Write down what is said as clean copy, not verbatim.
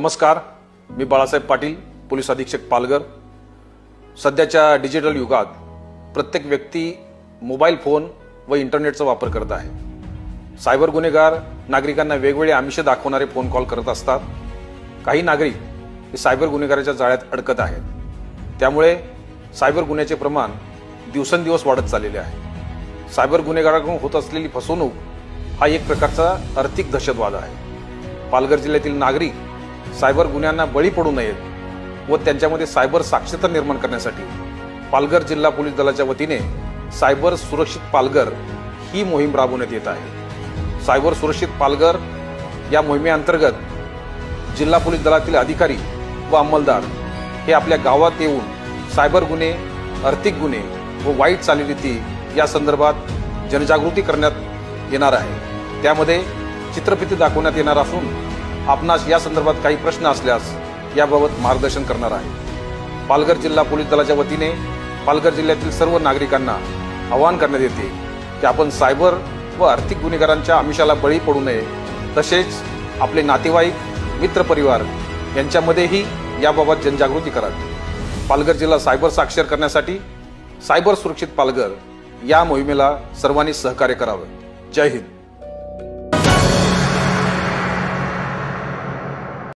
नमस्कार, मी बाळासाहेब पाटील, पोलीस अधीक्षक पालघर। सध्याच्या डिजिटल युगात प्रत्येक व्यक्ती मोबाईल फोन व इंटरनेटचा वापर करत आहे। सायबर गुन्हेगार नागरिकांना वेगवेगळे आमिष दाखवणारे फोन कॉल करत असतात। काही नागरिक हे सायबर गुन्हेगाराच्या जाळ्यात अडकत आहेत। त्यामुळे सायबर गुन्ह्याचे प्रमाण दिवसेंदिवस वाढत चाललेले आहे। सायबर गुन्हेगारांकडून होत असलेली फसवणूक हा एक प्रकारचा आर्थिक दहशतवाद आहे। पालघर जिल्ह्यातील नागरिक सायबर गुन्ह्यांना बळी पडू नयेत व त्यांच्यामध्ये सायबर साक्षरता निर्माण करण्यासाठी पालघर जिल्हा पोलीस दलाच्या वतीने सायबर सुरक्षित पालघर ही मोहीम राबवण्यात येत आहे। सायबर सुरक्षित पालघर या मोहिमेअंतर्गत जिल्हा पोलीस दलातील अधिकारी व अंमलदार हे आपल्या गावात येऊन सायबर गुन्हे, आर्थिक गुन्हे व वाईट चालीरीती या संदर्भात जनजागृती करण्यात येणार आहे। त्यामध्ये चित्रफिती दाखवण्यात येणार असून आपणास या संदर्भात काही प्रश्न असल्यास याबाबत मार्गदर्शन करणार आहे। पालघर जिल्हा पोलीस दलाच्या वतीने पालघर जिल्ह्यातील सर्व नागरिकांना आवाहन करण्यात येते की आपण सायबर व आर्थिक गुन्हेगारांच्या आमिषाला बळी पडू नये, तसेच आपले नातेवाईक, मित्रपरिवार यांच्यामध्येही याबाबत जनजागृती करावी। पालघर जिल्हा सायबर साक्षर करण्यासाठी सायबर सुरक्षित पालघर या मोहिमेला सर्वांनी सहकार्य करावे। जय हिंद।